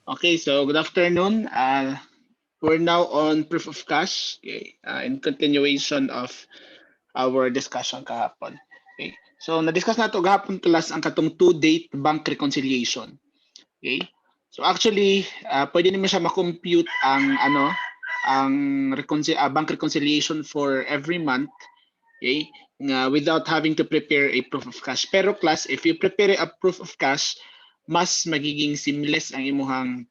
Okay, so good afternoon. We're now on proof of cash, okay, in continuation of our discussion kahapon. Okay. So na-discuss nato gahapon class ang katong two-date bank reconciliation. Okay? So actually, pwede naman siya ma-compute ang bank reconciliation for every month, okay? Without having to prepare a proof of cash. Pero class, if you prepare a proof of cash, mas magiging seamless ang imuhang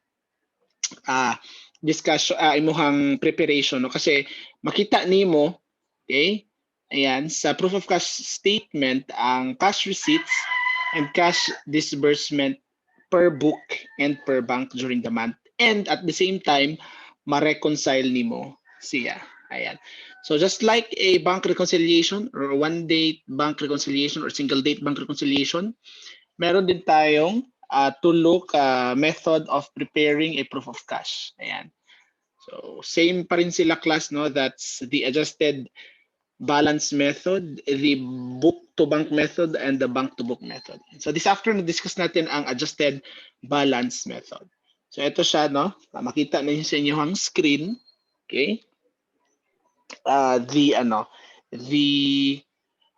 discussion, imuhang preparation, no? Kasi makita nimo, okay, ayan, sa proof of cash statement ang cash receipts and cash disbursement per book and per bank during the month, and at the same time ma-reconcile nimo siya. Ayan. So just like a bank reconciliation or one date bank reconciliation or single date bank reconciliation, meron din tayong tulok method of preparing a proof of cash. Ayan. So same pa rin sila class, no? That's the adjusted balance method, the book to bank method, and the bank to book method. So this afternoon, discuss natin ang adjusted balance method. So ito siya, no? Makita niyo sa inyong screen. Okay? The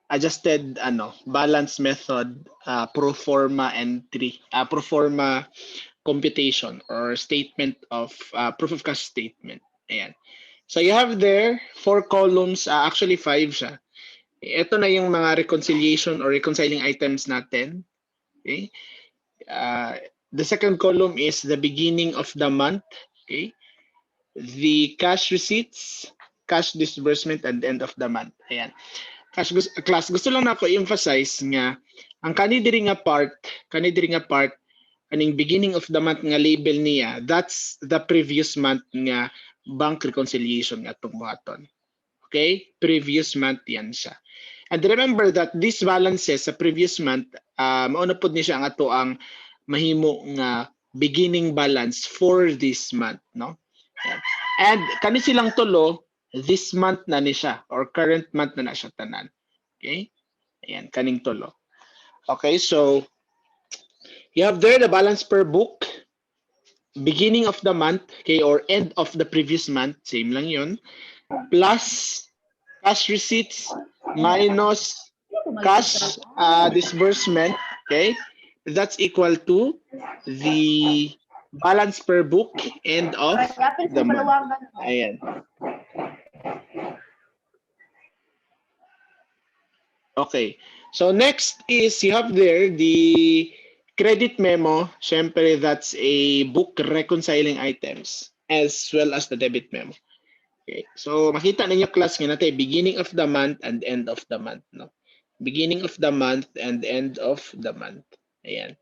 adjusted balance method, pro forma entry, pro forma computation or statement of proof of cash statement. Ayan. So you have there 4 columns, actually 5 siya. Ito na yung mga reconciliation or reconciling items natin. Okay? The second column is the beginning of the month. Okay? The cash receipts, cash disbursement, and end of the month. Ayan. Class, gusto lang na ako emphasize nga ang kanidiri nga part, kaning beginning of the month nga label niya, that's the previous month nga bank reconciliation nga itong buhaton. Okay? Previous month yan siya. And remember that these balances sa previous month, mauna po niya siya ang ato ang mahimo nga beginning balance for this month, no? Yan. And kani silang tulo, this month na ni siya or current month na siya tanan. Okay? Ayan, kaning tulo. Okay, so you have there the balance per book, beginning of the month, okay, or end of the previous month, same lang yun, plus cash receipts minus cash disbursement, okay, that's equal to the balance per book end of the month. Ayan. Okay. So next is you have there the credit memo. Syempre, that's a book reconciling items as well as the debit memo. Okay. So makita ninyo class nga natin beginning of the month and end of the month, no? Beginning of the month and end of the month. Ayan.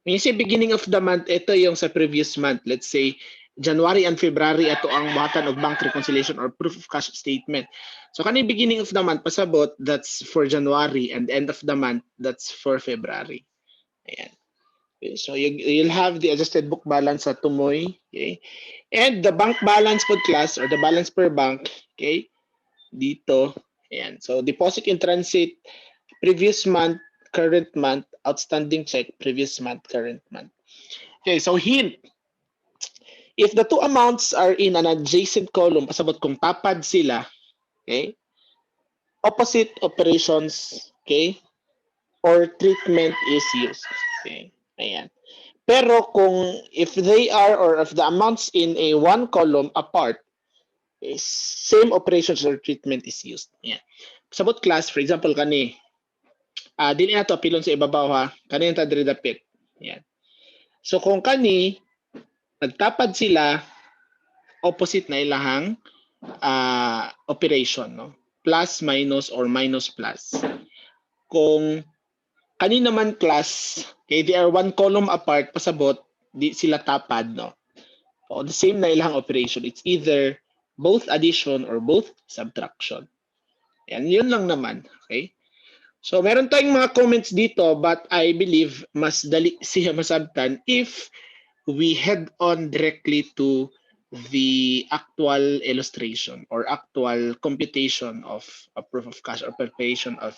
When you say beginning of the month, ito yung sa previous month. Let's say January and February ato ang buhatan of bank reconciliation or proof of cash statement. So kaning beginning of the month pasabot, that's for January, and end of the month, that's for February. Ayan. Okay, so you'll have the adjusted book balance sa tumoy, okay? And the bank balance pod class or the balance per bank, okay? Dito, ayan. So deposit in transit, previous month, current month, outstanding check, previous month, current month. Okay, so hint. If the two amounts are in an adjacent column, pasabot kung tapad sila, okay? Opposite operations, okay? Or treatment is used. Okay? Ayan. Pero kung if they are or if the amounts in a one column apart, same operations or treatment is used. Ayan. Sabot class, for example, kani, dili na to apilon sa ibabaw ha, kani yung tadri dapit. Ayan. So kung kani, nagtapad sila, opposite na ilahang operation, no? Plus, minus, or minus, plus. Kung kani naman class, okay, they are one column apart, pasabot, di sila tapad, no? So, the same na ilang operation. It's either both addition or both subtraction. Yan, yun lang naman, okay? So, meron tayong mga comments dito, but I believe mas dali siya masabtan if we head on directly to the actual illustration or actual computation of a proof of cash or preparation of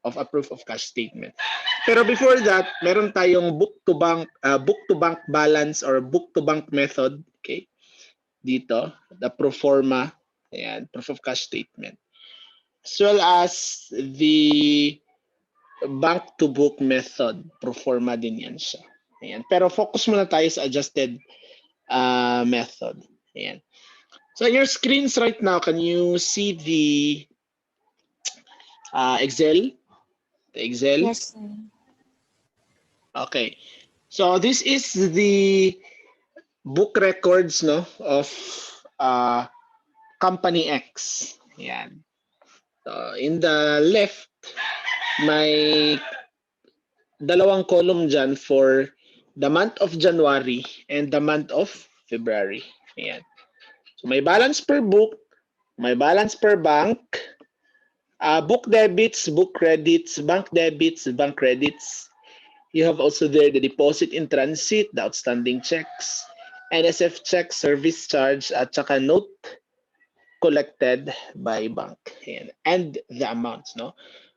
of a proof of cash statement. Pero before that, meron tayong book to bank balance or book to bank method, okay? Dito, the pro forma, ayan, proof of cash statement. As well as the bank to book method, pro forma din yan siya. Ayan. Pero focus muna tayo sa adjusted method. Ayan. So in your screens right now, can you see the Excel? The Excel? Yes, sir. Okay. So this is the book records no of company X. Ayan. So in the left, may dalawang column dyan for the month of January and the month of February. Ayan. So may balance per book, may balance per bank, book debits, book credits, bank debits, bank credits. You have also there the deposit in transit, the outstanding checks, NSF check, service charge, at saka note collected by bank. Ayan. And the amounts, no?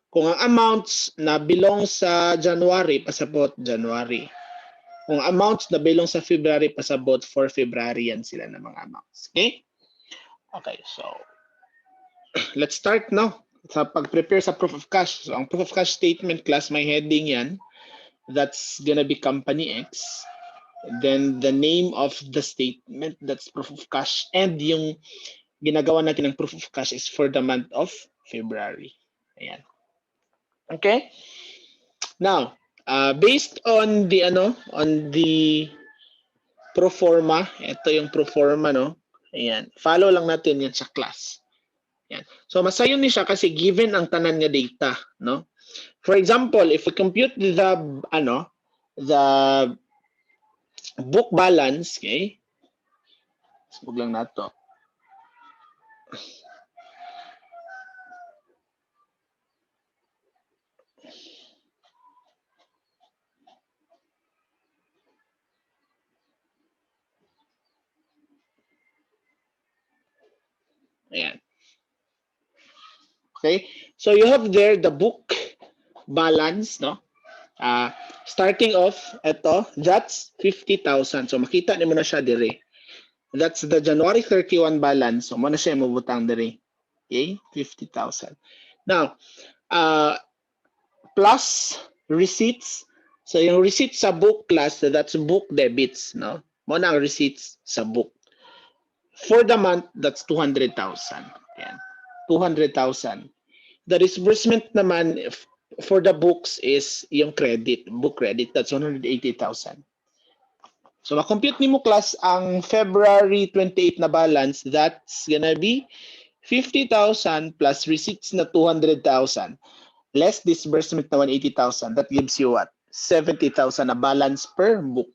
Kung ang amounts na belong sa January, pasabot January. Kung amounts na belong sa February, pasabot for February, yan sila ng mga amounts. Okay? Okay, so let's start now sa pag-prepare sa proof of cash. So ang proof of cash statement class, may heading yan. That's gonna be company X. Then the name of the statement, that's proof of cash. And yung ginagawa natin ng proof of cash is for the month of February. Ayan. Okay? Now, based on the pro forma, ito yung pro forma, no? Ayan. Follow lang natin yan sa class. Ayan. So masayon ni siya kasi given ang tanan nga data, no? For example, if we compute the book balance, okay? Subog lang nato. Ayan. Okay? So you have there the book balance, no? Starting off, ito, that's 50,000. So makita niyo na siya dire. That's the January 31 balance. So mo na siya mabutang dire. Okay? 50,000. Now, plus receipts. So yung receipts sa book class, that's book debits, no? Mo na ang receipts sa book. For the month, that's 200,000. Yan. 200,000. The disbursement naman for the books is yung credit, book credit, that's 180,000. So ma-compute nimo class ang February 28 na balance, that's gonna be 50,000 plus receipts na 200,000 less disbursement na 180,000. That gives you what? 70,000 na balance per book.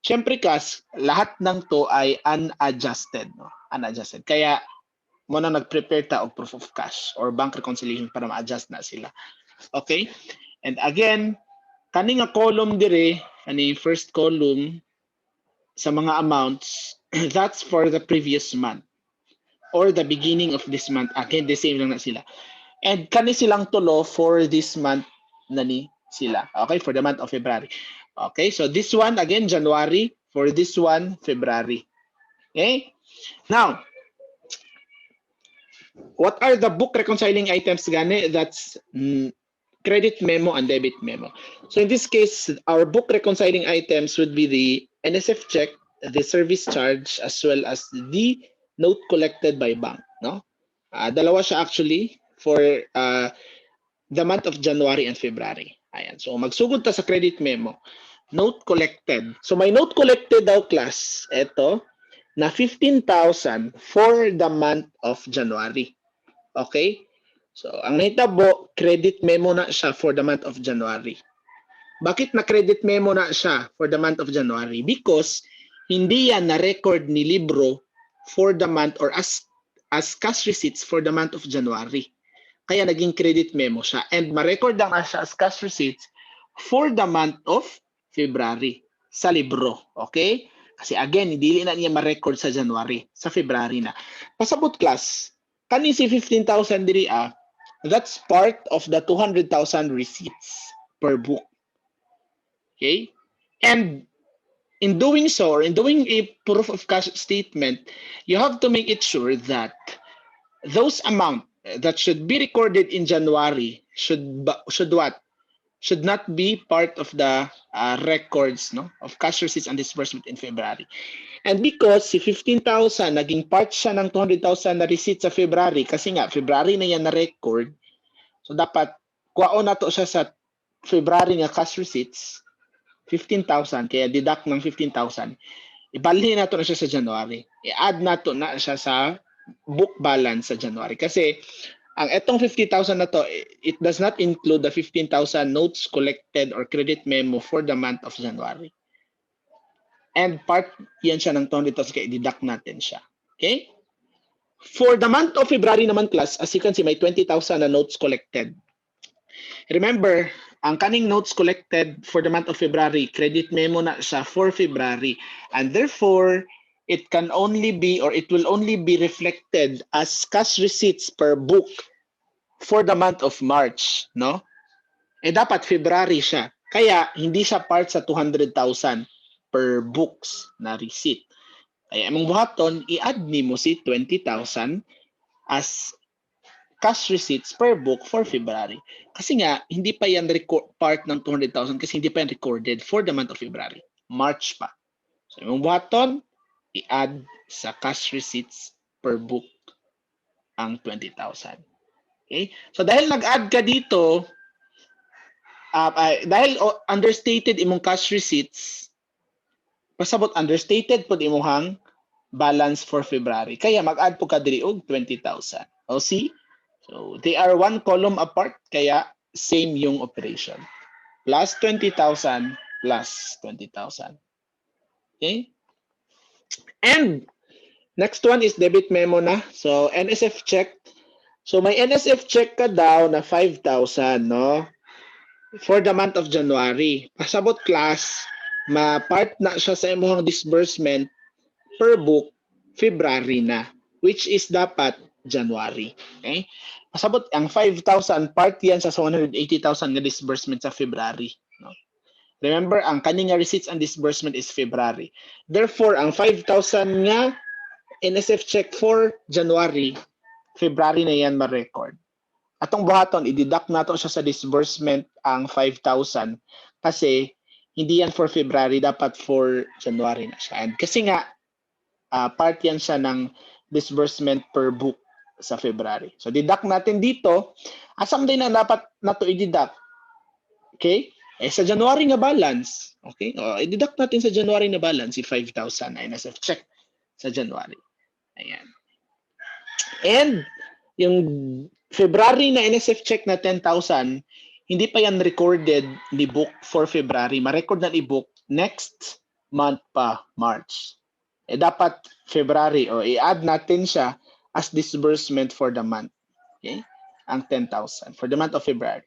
Siyempre kas, lahat ng to ay unadjusted, no? Unadjusted. Kaya mo na nag-prepare ta og proof of cash or bank reconciliation para ma-adjust na sila. Okay? And again, kani nga column dire, ani first column sa mga amounts, that's for the previous month or the beginning of this month. Again, the same lang na sila. And kani silang tulo for this month na ni sila. Okay? For the month of February. Okay? So this one, again, January. For this one, February. Okay? Now, what are the book reconciling items gani? That's credit memo and debit memo. So in this case, our book reconciling items would be the NSF check, the service charge, as well as the note collected by bank. No? Dalawa siya actually for the month of January and February. Ayan. So magsugod ta sa credit memo. Note collected. So may note collected daw class. Ito na 15,000 for the month of January. Okay? So, ang nahitabo, credit memo na siya for the month of January. Bakit na credit memo na siya for the month of January? Because hindi yan na-record ni libro for the month or as cash receipts for the month of January. Kaya naging credit memo siya. And ma-record lang na siya as cash receipts for the month of February sa libro. Okay? Kasi again, dili na niya ma-record sa January, sa February na. Pasabot class, kani si 15,000 diri that's part of the 200,000 receipts per book. Okay? And in doing so, or in doing a proof of cash statement, you have to make it sure that those amount that should be recorded in January should what? Should not be part of the records no of cash receipts and disbursement in February. And because si 15,000 naging part siya ng 200,000 na receipts sa February kasi nga February na yan na record. So dapat kuwaon na to siya sa February nga cash receipts 15,000 kaya deduct ng 15,000. Ibalhin na to na siya sa January. I-add na to na siya sa book balance sa January kasi ang etong 50,000 na to, it does not include the 15,000 notes collected or credit memo for the month of January. And part yan siya ng 200,000 kaya deduct natin siya. Okay? For the month of February naman class, as you can see, may 20,000 na notes collected. Remember, ang kaning notes collected for the month of February, credit memo na siya for February. And therefore, it can only be or it will only be reflected as cash receipts per book for the month of March, no? Eh dapat February siya. Kaya hindi siya part sa 200,000 per books na receipt. Kaya among buhaton, i-add nimo si 20,000 as cash receipts per book for February. Kasi nga, hindi pa yan part ng 200,000 kasi hindi pa yan recorded for the month of February. March pa. So, among buhaton, i-add sa cash receipts per book ang 20,000. Okay? So dahil nag-add ka dito, dahil understated imong cash receipts, pasabot understated po imong balance for February. Kaya mag-add po ka diri og 20,000. O see? So they are one column apart, kaya same yung operation. Plus 20,000 plus 20,000. Okay? And next one is debit memo na. So NSF check. So may NSF check ka daw na 5,000, no? For the month of January. Pasabot class, ma-part na siya sa imong disbursement per book February na, which is dapat January. Okay? Pasabot ang 5,000 part yan sa 180,000 nga disbursement sa February, no? Remember, ang kaning receipts and disbursement is February. Therefore, ang 5,000 nga NSF check for January, February na yan ma-record. Atong buhaton, i-deduct nato siya sa disbursement ang 5,000 kasi hindi yan for February, dapat for January na siya. And kasi nga, part yan siya ng disbursement per book sa February. So, deduct natin dito. Asam din na dapat na to i-deduct? Okay? Eh, sa January nga balance. Okay? I-deduct natin sa January na balance, si 5,000 na NSF check sa January. Ayan. And yung February na NSF check na 10,000, hindi pa yan recorded ni book for February. Ma-record na ni book next month pa, March. Eh dapat February o i-add natin siya as disbursement for the month. Okay? Ang 10,000 for the month of February.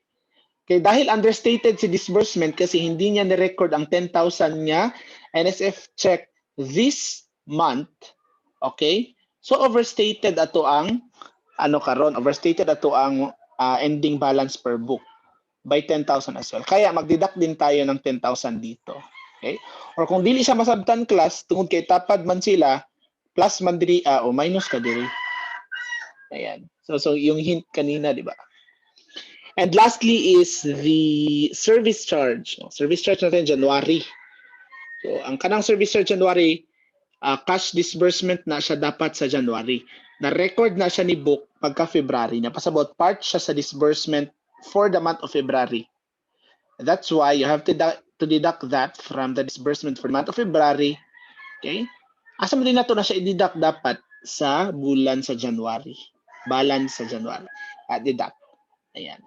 Okay, dahil understated si disbursement kasi hindi niya ni-record ang 10,000 niya NSF check this month. Okay? So overstated ato ang overstated ato ang ending balance per book by 10,000 as well. Kaya magdeduct din tayo ng 10,000 dito. Okay? Or kung dili siya masabtan class, tungod kay tapad man sila, plus man diri o minus ka diri. Ayan. So yung hint kanina, di ba? And lastly is the service charge. Service charge natin January. So ang kanang service charge January, cash disbursement na siya dapat sa January. Na-record na siya ni book pagka February. Napasabot part siya sa disbursement for the month of February. That's why you have to deduct that from the disbursement for the month of February. Okay? Asa mo din na to na siya i-deduct dapat sa bulan sa January. Balance sa January. Deduct. Ayan.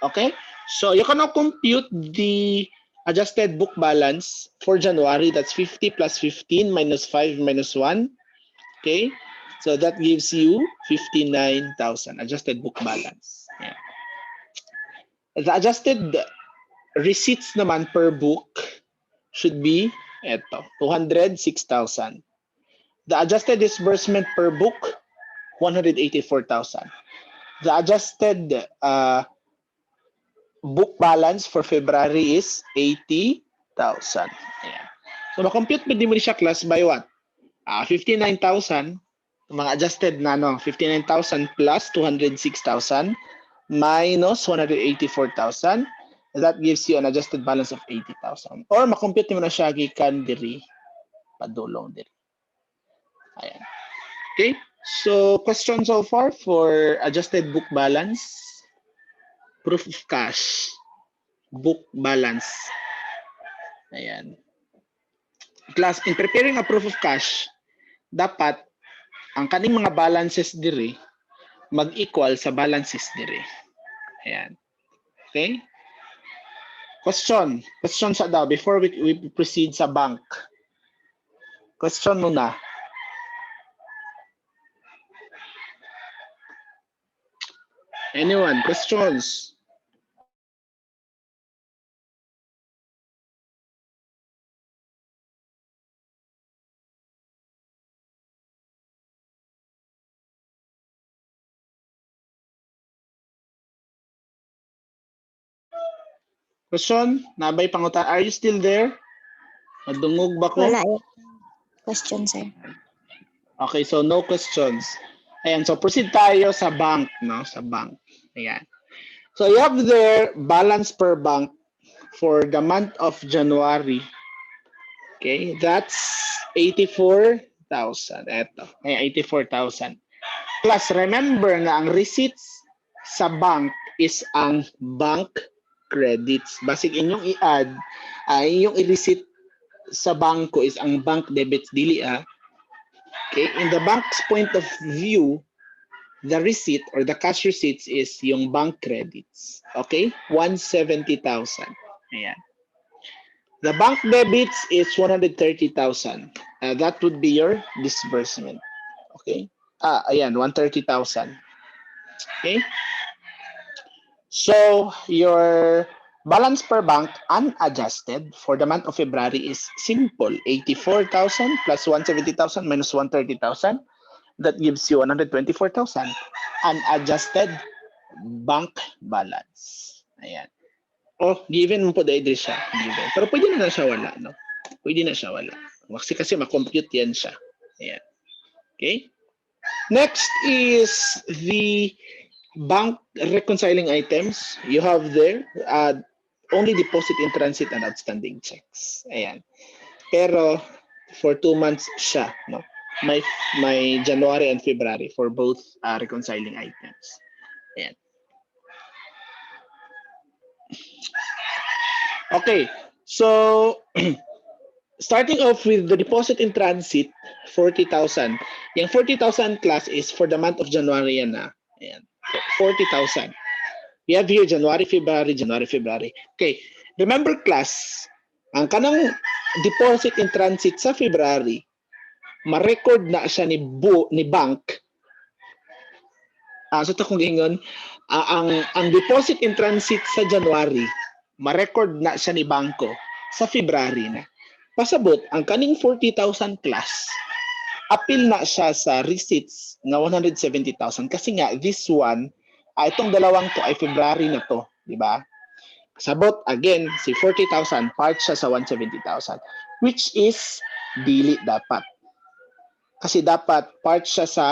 Okay? So you can now compute the adjusted book balance for January. That's 50 plus 15 minus 5 minus 1. Okay? So that gives you 59,000 adjusted book balance. Yeah. The adjusted receipts naman per book should be Ito, 206,000. The adjusted disbursement per book, 184,000. The adjusted book balance for February is 80,000. Ayan. So, ma-compute mo din mo siya class by what? 59,000, mga adjusted na, no? 59,000 plus 206,000 minus 184,000. That gives you an adjusted balance of 80,000. Or ma-compute mo na siya gikan diri padulong diri. Ayan. Okay? So, question so far for adjusted book balance, proof of cash, book balance. Ayan. Class, in preparing a proof of cash, dapat ang kaning mga balances diri mag-equal sa balances diri. Ayan. Okay? Question sa daw before we proceed sa bank. Question muna. Anyone? Questions? Question? Nabay pangutan. Are you still there? Madungog ba ko? Wala yung question, sir. Okay, so no questions. Ayan, so proceed tayo sa bank, no? Sa bank. Ayan. So you have there balance per bank for the month of January. Okay, that's 84,000. Eto, ay 84,000. Plus, remember na ang receipts sa bank is ang bank credits. Basig inyong i-add, inyong i-receipt sa bangko is ang bank debits dili Okay, in the bank's point of view, the receipt or the cash receipts is yung bank credits. Okay, 170,000. Ayan. The bank debits is 130,000. That would be your disbursement. Okay. Ayan, 130,000. Okay. So, your balance per bank unadjusted for the month of February is simple. 84,000 plus 170,000 minus 130,000. That gives you 124,000 unadjusted bank balance. Ayan. Oh, given mo po dahil siya. Given. Pero pwede na siya wala, no? Pwede na siya wala. Kasi ma-compute yan siya. Ayan. Okay? Next is the bank reconciling items. You have there only deposit in transit and outstanding checks. Ayan. Pero for 2 months siya, no? May January and February for both reconciling items. Ayan. Okay, so starting off with the deposit in transit, 40,000. Yung 40,000 class is for the month of January yan na. Ayan, 40,000. We have here January, February, January, February. Okay, remember class, ang kanang deposit in transit sa February, ma-record na siya ni bank. So ito kung ingon, ang deposit in transit sa January, ma-record na siya ni bangko sa February na. Pasabot, ang kaning 40,000 plus, appeal na siya sa receipts na 170,000 kasi nga this one, itong dalawang to ay February na to, di ba? Pasabot, again, si 40,000 part siya sa 170,000 which is dili dapat. Kasi dapat part siya sa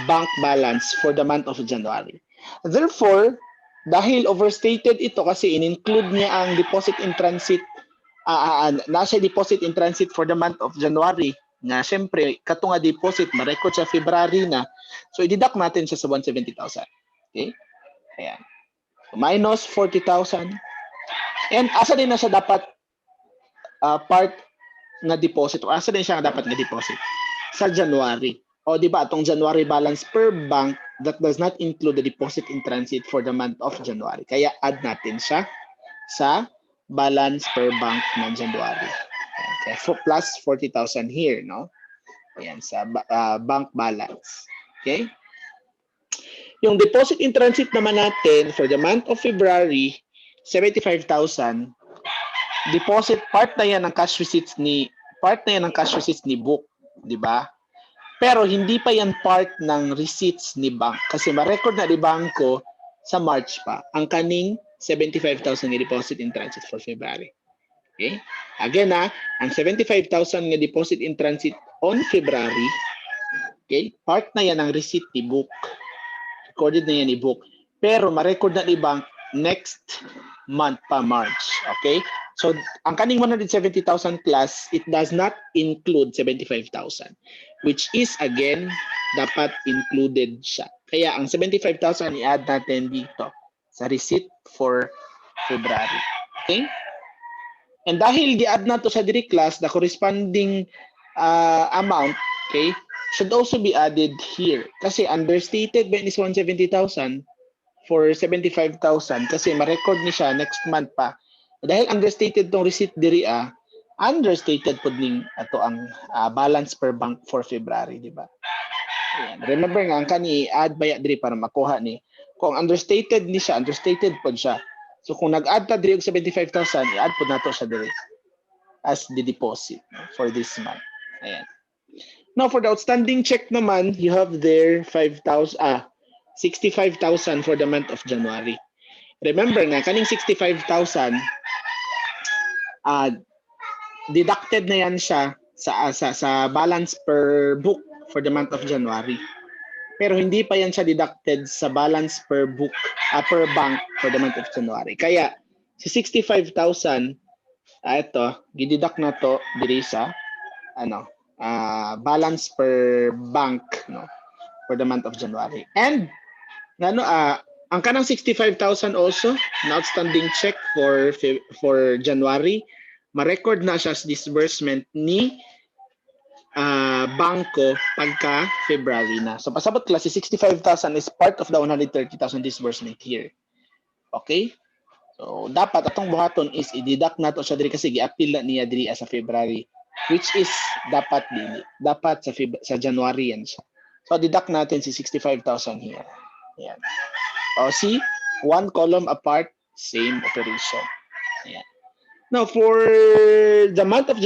bank balance for the month of January. Therefore, dahil overstated ito kasi in-include niya ang deposit in transit, nasa deposit in transit for the month of January, nga syempre, kato nga deposit, ma-record sa February na, so i-deduct natin siya sa 170,000. Okay? Ayan. Minus 40,000. And asa din na siya dapat part na deposit, o asa din siya dapat na deposit? Sa January. O di ba, itong January balance per bank, that does not include the deposit in transit for the month of January. Kaya add natin siya sa balance per bank ng January. Okay, plus 40,000 here, no? Ayan, sa bank balance. Okay? Yung deposit in transit naman natin for the month of February, 75,000. deposit, part na yan ng cash receipts ni book, di ba? Pero hindi pa yan part ng receipts ni bank kasi ma-record na ni bangko sa March pa ang kaning 75,000 nga deposit in transit for February. Okay? Again ang 75,000 nga deposit in transit on February, okay? Part na yan ng receipt ni book. Recorded na yan ni book. Pero ma-record na ni bank next month pa March. Okay? So, ang kaning 170,000 class, it does not include 75,000, which is, again, dapat included siya. Kaya, ang 75,000 i-add natin dito sa receipt for February. Okay? And dahil gi-add na to sa diri class, the corresponding amount, okay, should also be added here. Kasi understated ba is 170,000 for 75,000 kasi ma-record ni siya next month pa. Dahil understated tong receipt diri understated pud ning ato ang balance per bank for February, di ba? Ayan. Remember nga ang kani add baya diri para makuha ni. Kung understated ni siya, understated pud siya. So kung nag-add ta diri og 75,000, i-add pud nato siya diri as the deposit for this month. Ayan. Now for the outstanding check naman, you have there 65,000 for the month of January. Remember nga kaning 65,000 deducted na yan siya sa balance per book for the month of January. Pero hindi pa yan siya deducted sa balance per book per bank for the month of January. Kaya si 65,000 ito, gideduct na to diri sa balance per bank for the month of January. And ang kanang 65,000 also na outstanding check for January, ma-record na siya sa disbursement ni bangko pagka February na. So pasabot klase 65,000 is part of the 130,000 disbursement here. Okay? So dapat atong buhaton is i-deduct nato siya diri kasi gi-appeal na niya diri sa February, which is dapat sa January yan siya. So deduct natin si 65,000 here. Ayan. O see, one column apart, same operation. Ayan. Now, for the month of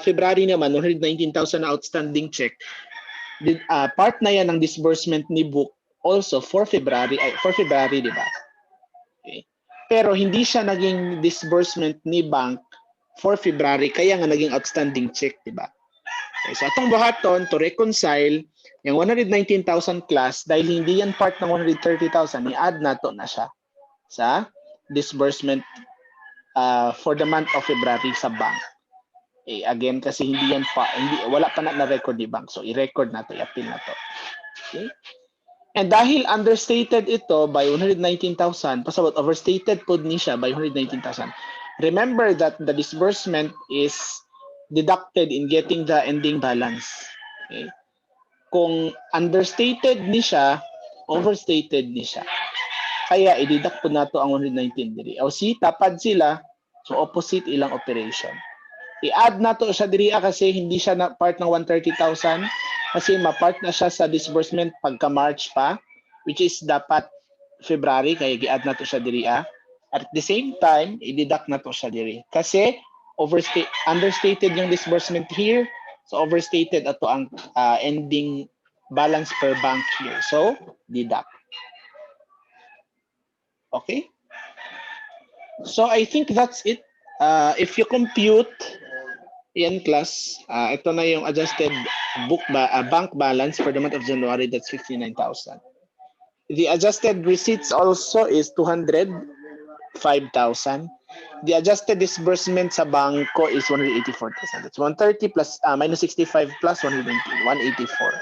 February naman, 119,000 outstanding check. Part na yan ng disbursement ni book also for February, di ba? Okay. Pero hindi siya naging disbursement ni bank for February, kaya nga naging outstanding check, di ba? Okay, so atong buhaton to reconcile yung 119,000 class dahil hindi yan part ng 130,000, i-add nato na siya sa disbursement for the month of February sa bank. Again, kasi wala pa na record ni bank. So, i-record na to, i-appeal na to. Okay? And dahil understated ito by 119,000, pasabot overstated po ni siya by 119,000. Remember that the disbursement is deducted in getting the ending balance. Okay? Kung understated ni siya, overstated ni siya. Kaya i-deduct po nato ang 119 diri. O see, tapad sila, so opposite ilang operation. I-add nato siya diri kasi hindi siya na part ng 130,000 kasi ma-part na siya sa disbursement pagka March pa, which is dapat February, kaya i-add nato siya diri At the same time, i-deduct nato siya diri kasi understated yung disbursement here, so overstated ato ang ending balance per bank here. So, deduct. Okay? So, I think that's it. If you compute, yan class, ito na yung adjusted bank balance for the month of January, that's 59,000. The adjusted receipts also is 205,000. The adjusted disbursement sa bangko is 184,000. That's 130 plus minus 65 plus 184.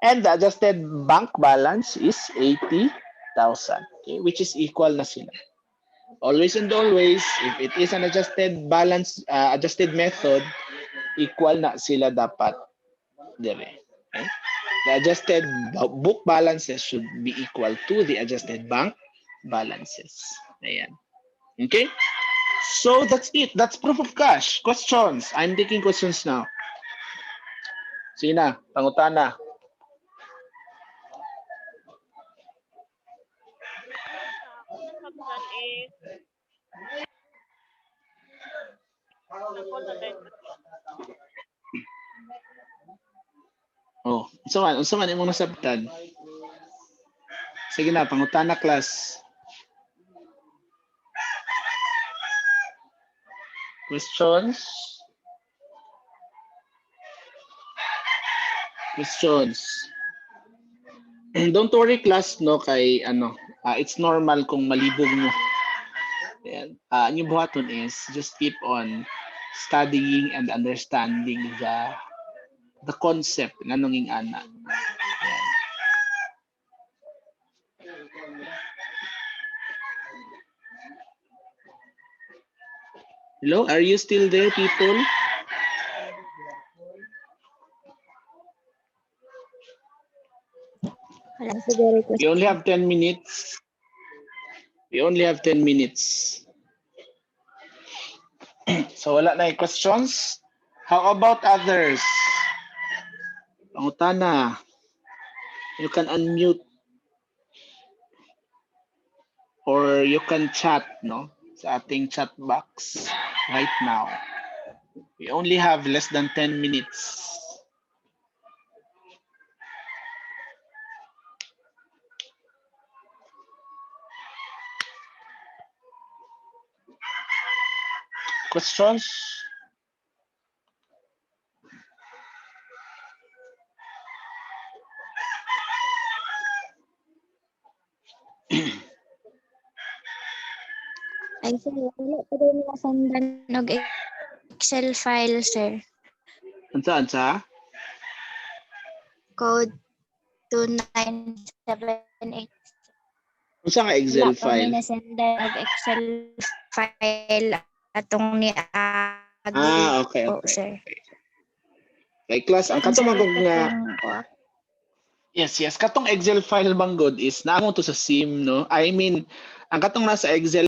And the adjusted bank balance is 80,000, okay, which is equal na sila. Always and always, if it is an adjusted balance, adjusted method, equal na sila dapat dire. Okay? The adjusted book balances should be equal to the adjusted bank balances. Ayan. Okay? So that's it. That's proof of cash. Questions? I'm taking questions now. Sina, pangutana. Oh, unsa man imong nasabtan? Sige na, pangutana class. Questions? Questions. Don't worry class no kay it's normal kung malibog mo. Ayan. Ang yung buhaton is just keep on studying and understanding the concept nga nunging ana. Ayan. Hello, are you still there, people? Wala siguro We only have 10 minutes. We only have 10 minutes. So wala na questions? How about others? Pangutana. You can unmute or you can chat, no? Sa ating chat box right now. We only have less than 10 minutes. Questions? Ay, sir, wala pa daw nila sandan og Excel file, sir. Ansa? Code 2978. Unsa nga Excel Wala pa may file? nasendan og Excel file atong ni Okay. po, sir. Kay class, ang katong magog nga Yes. yes, katong Excel file manggod is naamo to sa SIM, no? I mean, ang katong nasa Excel